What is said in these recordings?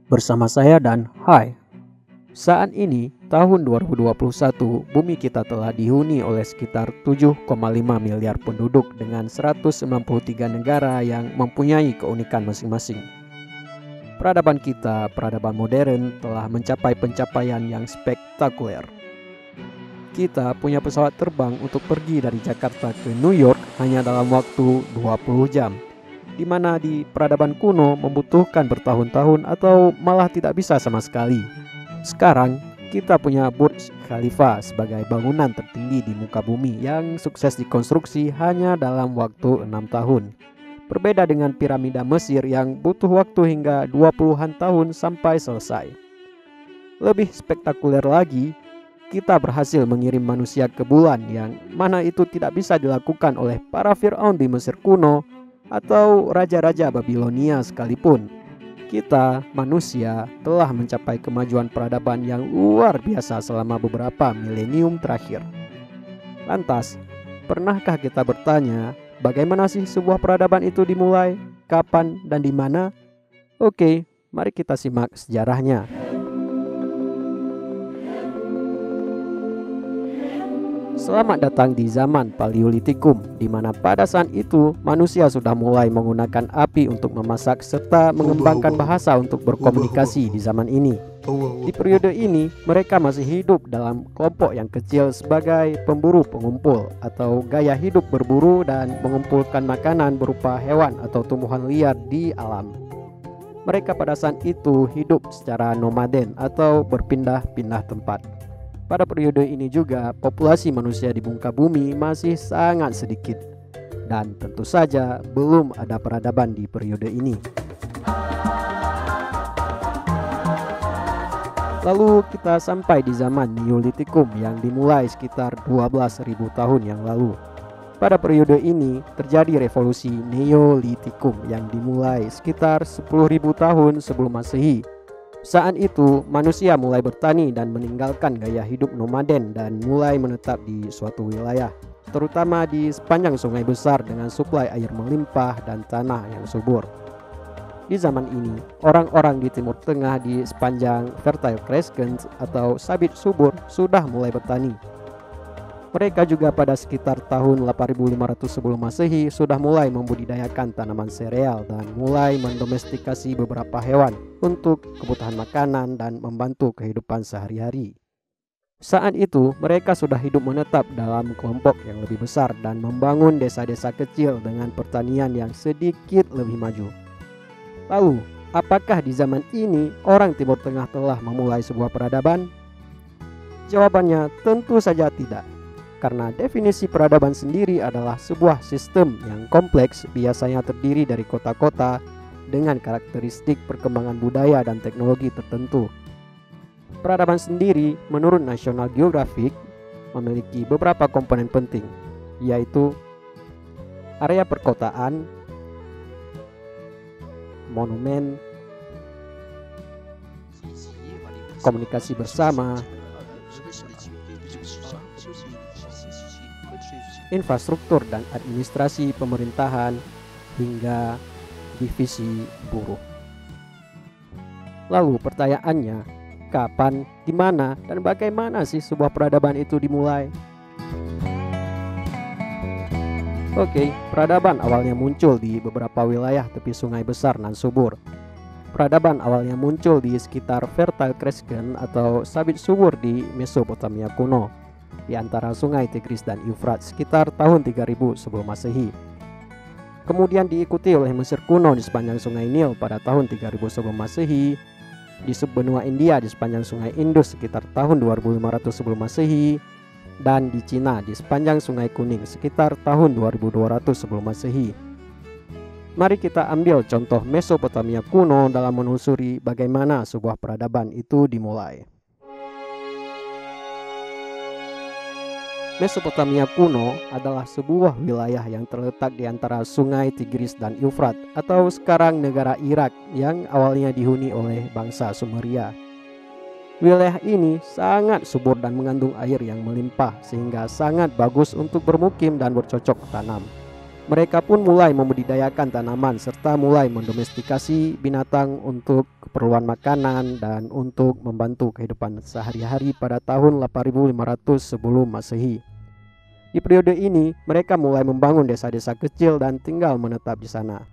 Bersama saya dan Hai. Saat ini, tahun 2021, bumi kita telah dihuni oleh sekitar 7,5 miliar penduduk dengan 193 negara yang mempunyai keunikan masing-masing. Peradaban kita, peradaban modern, telah mencapai pencapaian yang spektakuler. Kita punya pesawat terbang untuk pergi dari Jakarta ke New York hanya dalam waktu 20 jam. Di mana di peradaban kuno membutuhkan bertahun-tahun atau malah tidak bisa sama sekali. Sekarang kita punya Burj Khalifa sebagai bangunan tertinggi di muka bumi yang sukses dikonstruksi hanya dalam waktu 6 tahun. Berbeda dengan piramida Mesir yang butuh waktu hingga 20-an tahun sampai selesai. Lebih spektakuler lagi, kita berhasil mengirim manusia ke bulan yang mana itu tidak bisa dilakukan oleh para Fir'aun di Mesir kuno atau raja-raja Babilonia sekalipun. Kita, manusia, telah mencapai kemajuan peradaban yang luar biasa selama beberapa milenium terakhir. Lantas, pernahkah kita bertanya, bagaimana sih sebuah peradaban itu dimulai, kapan, dan di mana? Oke, mari kita simak sejarahnya. Selamat datang di zaman Paleolitikum, di mana pada saat itu manusia sudah mulai menggunakan api untuk memasak serta mengembangkan bahasa untuk berkomunikasi di zaman ini. Di periode ini, mereka masih hidup dalam kelompok yang kecil sebagai pemburu pengumpul atau gaya hidup berburu dan mengumpulkan makanan berupa hewan atau tumbuhan liar di alam. Mereka pada saat itu hidup secara nomaden atau berpindah-pindah tempat. Pada periode ini juga populasi manusia di muka bumi masih sangat sedikit. Dan tentu saja belum ada peradaban di periode ini. Lalu kita sampai di zaman Neolitikum yang dimulai sekitar 12.000 tahun yang lalu. Pada periode ini terjadi revolusi Neolitikum yang dimulai sekitar 10.000 tahun sebelum Masehi. Saat itu manusia mulai bertani dan meninggalkan gaya hidup nomaden dan mulai menetap di suatu wilayah, terutama di sepanjang sungai besar dengan suplai air melimpah dan tanah yang subur. Di zaman ini, orang-orang di Timur Tengah di sepanjang Fertile Crescent atau sabit subur sudah mulai bertani. Mereka juga pada sekitar tahun 8500 sebelum Masehi sudah mulai membudidayakan tanaman sereal dan mulai mendomestikasi beberapa hewan untuk kebutuhan makanan dan membantu kehidupan sehari-hari. Saat itu mereka sudah hidup menetap dalam kelompok yang lebih besar dan membangun desa-desa kecil dengan pertanian yang sedikit lebih maju. Lalu, apakah di zaman ini orang Timur Tengah telah memulai sebuah peradaban? Jawabannya tentu saja tidak. Karena definisi peradaban sendiri adalah sebuah sistem yang kompleks, biasanya terdiri dari kota-kota dengan karakteristik perkembangan budaya dan teknologi tertentu. Peradaban sendiri menurut National Geographic memiliki beberapa komponen penting, yaitu area perkotaan, monumen, komunikasi bersama, infrastruktur dan administrasi pemerintahan, hingga divisi buruh. Lalu pertanyaannya, kapan, di mana, dan bagaimana sih sebuah peradaban itu dimulai? Oke, peradaban awalnya muncul di beberapa wilayah tepi sungai besar nan subur. Peradaban awalnya muncul di sekitar Fertile Crescent atau sabit subur di Mesopotamia kuno, di antara sungai Tigris dan Eufrat sekitar tahun 3000 sebelum Masehi. Kemudian diikuti oleh Mesir kuno di sepanjang sungai Nil pada tahun 3000 sebelum Masehi, di subbenua India di sepanjang sungai Indus sekitar tahun 2500 sebelum Masehi, dan di Cina di sepanjang sungai Kuning sekitar tahun 2200 sebelum Masehi. Mari kita ambil contoh Mesopotamia kuno dalam menelusuri bagaimana sebuah peradaban itu dimulai. Mesopotamia kuno adalah sebuah wilayah yang terletak di antara sungai Tigris dan Eufrat atau sekarang negara Irak yang awalnya dihuni oleh bangsa Sumeria. Wilayah ini sangat subur dan mengandung air yang melimpah sehingga sangat bagus untuk bermukim dan bercocok tanam. Mereka pun mulai membudidayakan tanaman serta mulai mendomestikasi binatang untuk keperluan makanan dan untuk membantu kehidupan sehari-hari pada tahun 8500 sebelum Masehi. Di periode ini, mereka mulai membangun desa-desa kecil dan tinggal menetap di sana.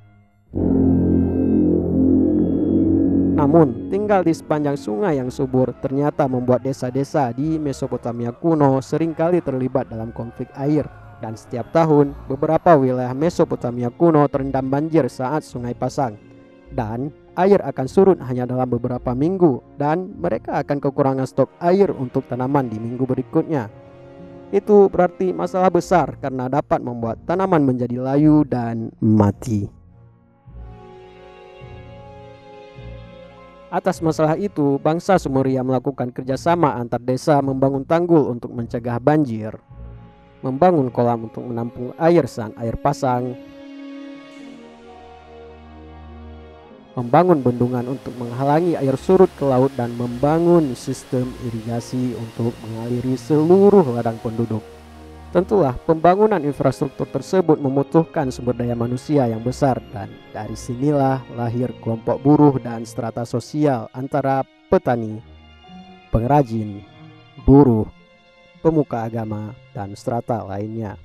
Namun, tinggal di sepanjang sungai yang subur ternyata membuat desa-desa di Mesopotamia kuno seringkali terlibat dalam konflik air. Dan setiap tahun, beberapa wilayah Mesopotamia kuno terendam banjir saat sungai pasang. Dan air akan surut hanya dalam beberapa minggu, dan mereka akan kekurangan stok air untuk tanaman di minggu berikutnya. Itu berarti masalah besar karena dapat membuat tanaman menjadi layu dan mati. Atas masalah itu, bangsa Sumeria melakukan kerjasama antar desa membangun tanggul untuk mencegah banjir, membangun kolam untuk menampung air saat air pasang, membangun bendungan untuk menghalangi air surut ke laut, dan membangun sistem irigasi untuk mengaliri seluruh ladang penduduk. Tentulah pembangunan infrastruktur tersebut membutuhkan sumber daya manusia yang besar, dan dari sinilah lahir kelompok buruh dan strata sosial antara petani, pengrajin, buruh, pemuka agama, dan strata lainnya.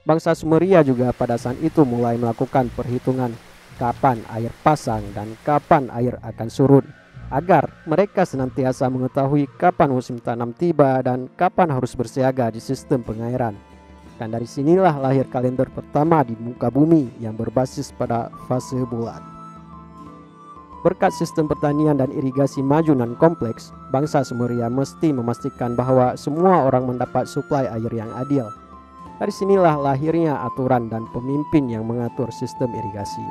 Bangsa Sumeria juga pada saat itu mulai melakukan perhitungan kapan air pasang dan kapan air akan surut, agar mereka senantiasa mengetahui kapan musim tanam tiba dan kapan harus bersiaga di sistem pengairan. Dan dari sinilah lahir kalender pertama di muka bumi yang berbasis pada fase bulan. Berkat sistem pertanian dan irigasi maju dan kompleks, bangsa Sumeria mesti memastikan bahwa semua orang mendapat suplai air yang adil. Dari sinilah lahirnya aturan dan pemimpin yang mengatur sistem irigasi.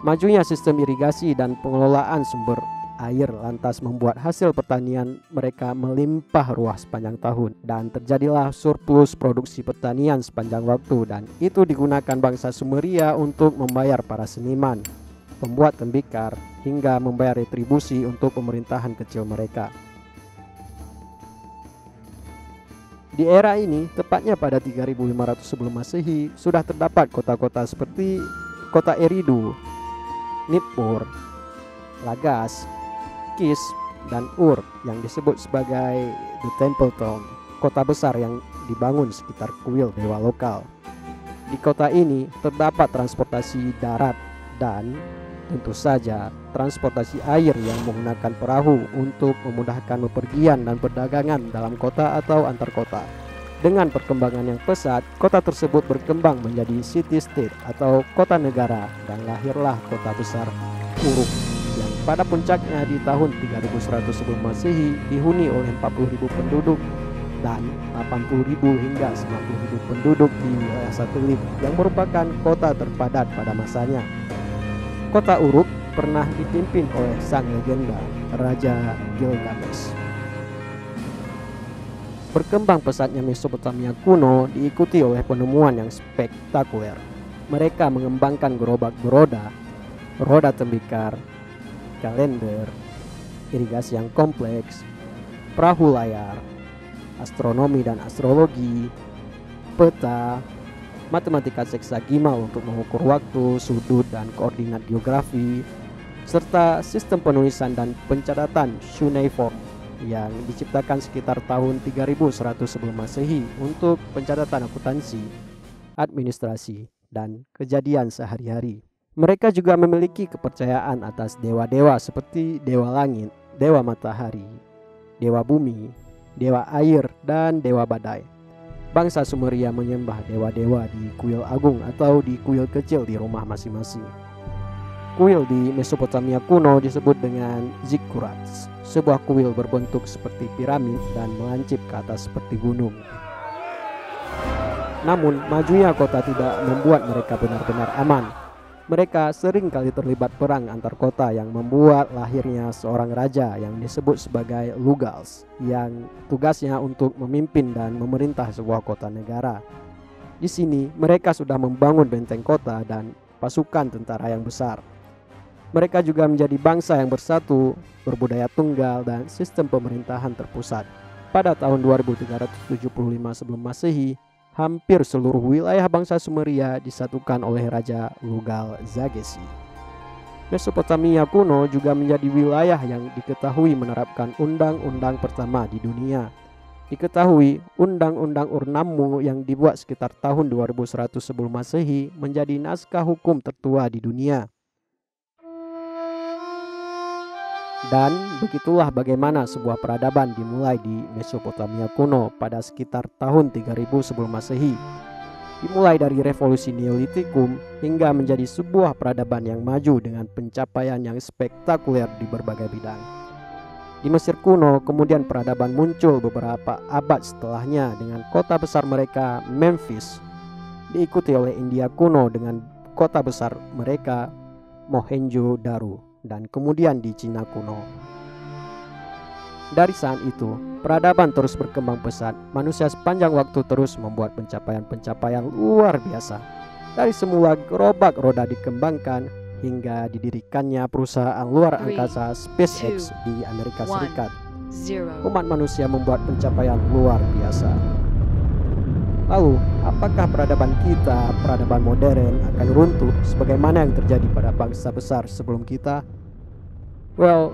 Majunya sistem irigasi dan pengelolaan sumber air lantas membuat hasil pertanian mereka melimpah ruah sepanjang tahun, dan terjadilah surplus produksi pertanian sepanjang waktu, dan itu digunakan bangsa Sumeria untuk membayar para seniman, pembuat tembikar, hingga membayar retribusi untuk pemerintahan kecil mereka. Di era ini, tepatnya pada 3500 sebelum Masehi, sudah terdapat kota-kota seperti kota Eridu, Nippur, Lagas, Kis, dan Ur yang disebut sebagai The Temple Town, kota besar yang dibangun sekitar kuil dewa lokal. Di kota ini terdapat transportasi darat dan tentu saja transportasi air yang menggunakan perahu untuk memudahkan bepergian dan perdagangan dalam kota atau antar kota. Dengan perkembangan yang pesat, kota tersebut berkembang menjadi city-state atau kota negara, dan lahirlah kota besar Uruk yang pada puncaknya di tahun 3100 sebelum Masehi dihuni oleh 40.000 penduduk dan 80.000 hingga 90.000 penduduk di wilayah satelit yang merupakan kota terpadat pada masanya. Kota Uruk pernah dipimpin oleh sang legenda Raja Gilgamesh. Berkembang pesatnya Mesopotamia kuno diikuti oleh penemuan yang spektakuler. Mereka mengembangkan gerobak beroda, roda tembikar, kalender, irigasi yang kompleks, perahu layar, astronomi dan astrologi, peta, matematika seksagimal untuk mengukur waktu, sudut, dan koordinat geografi, serta sistem penulisan dan pencatatan cuneiform yang diciptakan sekitar tahun 3100 sebelum Masehi untuk pencatatan akuntansi, administrasi, dan kejadian sehari-hari. Mereka juga memiliki kepercayaan atas dewa-dewa seperti dewa langit, dewa matahari, dewa bumi, dewa air, dan dewa badai. Bangsa Sumeria menyembah dewa-dewa di kuil agung atau di kuil kecil di rumah masing-masing. Kuil di Mesopotamia kuno disebut dengan ziggurats, sebuah kuil berbentuk seperti piramid dan melancip ke atas seperti gunung. Namun, majunya kota tidak membuat mereka benar-benar aman. Mereka sering kali terlibat perang antar kota yang membuat lahirnya seorang raja yang disebut sebagai Lugals, yang tugasnya untuk memimpin dan memerintah sebuah kota negara. Di sini mereka sudah membangun benteng kota dan pasukan tentara yang besar. Mereka juga menjadi bangsa yang bersatu, berbudaya tunggal, dan sistem pemerintahan terpusat. Pada tahun 2375 sebelum Masehi, hampir seluruh wilayah bangsa Sumeria disatukan oleh Raja Lugal-Zagesi. Mesopotamia kuno juga menjadi wilayah yang diketahui menerapkan undang-undang pertama di dunia. Diketahui Undang-Undang Ur-Nammu yang dibuat sekitar tahun 2100 sebelum Masehi menjadi naskah hukum tertua di dunia. Dan begitulah bagaimana sebuah peradaban dimulai di Mesopotamia kuno pada sekitar tahun 3000 sebelum Masehi. Dimulai dari revolusi Neolitikum hingga menjadi sebuah peradaban yang maju dengan pencapaian yang spektakuler di berbagai bidang. Di Mesir kuno kemudian peradaban muncul beberapa abad setelahnya dengan kota besar mereka Memphis, diikuti oleh India kuno dengan kota besar mereka Mohenjo-Daro, dan kemudian di Cina kuno. Dari saat itu, peradaban terus berkembang pesat. Manusia sepanjang waktu terus membuat pencapaian-pencapaian luar biasa. Dari semula gerobak roda dikembangkan hingga didirikannya perusahaan luar angkasa SpaceX di Amerika Serikat. Umat manusia membuat pencapaian luar biasa. Lalu, apakah peradaban kita, peradaban modern, akan runtuh sebagaimana yang terjadi pada bangsa besar sebelum kita? Well,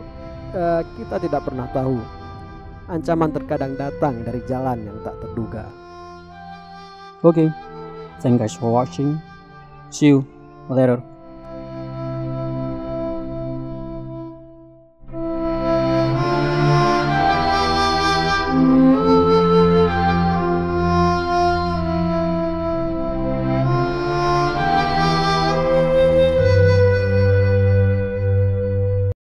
kita tidak pernah tahu. Ancaman terkadang datang dari jalan yang tak terduga. Okay, thank you guys for watching. See you later.